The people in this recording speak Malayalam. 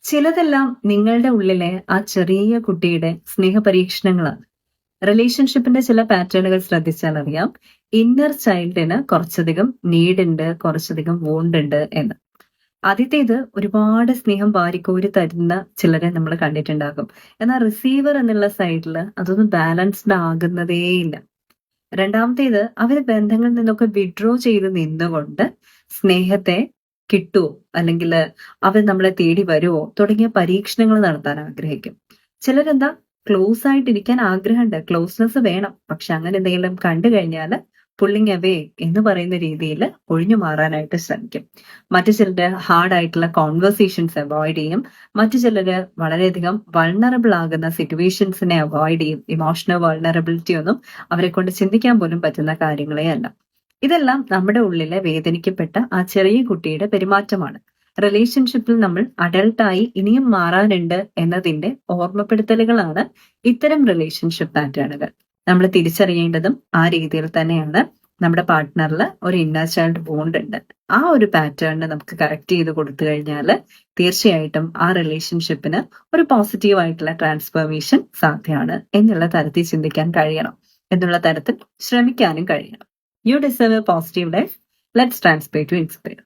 ചിലതെല്ലാം നിങ്ങളുടെ ഉള്ളിലെ ആ ചെറിയ കുട്ടിയുടെ സ്നേഹപരീക്ഷണങ്ങളാണ്. റിലേഷൻഷിപ്പിന്റെ ചില പാറ്റേണുകൾ ശ്രദ്ധിച്ചാൽ അറിയാം, ഇന്നർ ചൈൽഡിന് കുറച്ചധികം നീഡ് ഉണ്ട്, കുറച്ചധികം വോണ്ട് ഉണ്ട് എന്ന്. ആദ്യത്തേത് ഒരുപാട് സ്നേഹം വാരിക്കോരി തരുന്ന ചിലരെ നമ്മൾ കണ്ടിട്ടുണ്ടാകും. എന്നാൽ റിസീവർ എന്നുള്ള സൈഡിൽ അതൊന്നും ബാലൻസ്ഡ് ആകുന്നതേയില്ല. രണ്ടാമത്തേത് അവര് ബന്ധങ്ങളിൽ നിന്നൊക്കെ വിഡ്രോ ചെയ്ത് നിന്നുകൊണ്ട് സ്നേഹത്തെ കിട്ടുവോ അല്ലെങ്കിൽ അവർ നമ്മളെ തേടി വരുവോ തുടങ്ങിയ പരീക്ഷണങ്ങൾ നടത്താൻ ആഗ്രഹിക്കും. ചിലരെന്താ, ക്ലോസ് ആയിട്ടിരിക്കാൻ ആഗ്രഹമുണ്ട്, ക്ലോസ്നെസ് വേണം, പക്ഷെ അങ്ങനെ എന്തെങ്കിലും കണ്ടു കഴിഞ്ഞാൽ പുള്ളിങ് അവേ എന്ന് പറയുന്ന രീതിയിൽ ഒഴിഞ്ഞു മാറാനായിട്ട് ശ്രമിക്കും. മറ്റു ചിലര് ഹാർഡ് ആയിട്ടുള്ള കോൺവെർസേഷൻസ് അവോയ്ഡ് ചെയ്യും. മറ്റു ചിലര് വളരെയധികം വൾണറബിൾ ആകുന്ന സിറ്റുവേഷൻസിനെ അവോയ്ഡ് ചെയ്യും. ഇമോഷണൽ വൾണറബിലിറ്റി ഒന്നും അവരെ കൊണ്ട് ചിന്തിക്കാൻ പോലും പറ്റുന്ന കാര്യങ്ങളേ അല്ല. ഇതെല്ലാം നമ്മുടെ ഉള്ളിലെ വേദനിക്കപ്പെട്ട ആ ചെറിയ കുട്ടിയുടെ പെരുമാറ്റമാണ്. റിലേഷൻഷിപ്പിൽ നമ്മൾ അഡൾട്ടായി ഇനിയും മാറാനുണ്ട് എന്നതിന്റെ ഓർമ്മപ്പെടുത്തലുകളാണ് ഇത്തരം റിലേഷൻഷിപ്പ് പാറ്റേണുകൾ. നമ്മൾ തിരിച്ചറിയേണ്ടതും ആ രീതിയിൽ തന്നെയാണ്. നമ്മുടെ പാർട്ട്ണറിൽ ഒരു ഇന്നർ ചൈൽഡ് ബോണ്ട് ഉണ്ട്. ആ ഒരു പാറ്റേണിന് നമുക്ക് കറക്റ്റ് ചെയ്ത് കൊടുത്തു കഴിഞ്ഞാൽ തീർച്ചയായിട്ടും ആ റിലേഷൻഷിപ്പിന് ഒരു പോസിറ്റീവ് ആയിട്ടുള്ള ട്രാൻസ്ഫോർമേഷൻ സാധ്യമാണ് എന്നുള്ള തരത്തിൽ ചിന്തിക്കാൻ കഴിയണം, എന്നുള്ള തരത്തിൽ ശ്രമിക്കാനും കഴിയണം. You deserve a positive life. Let's transfer to inspire.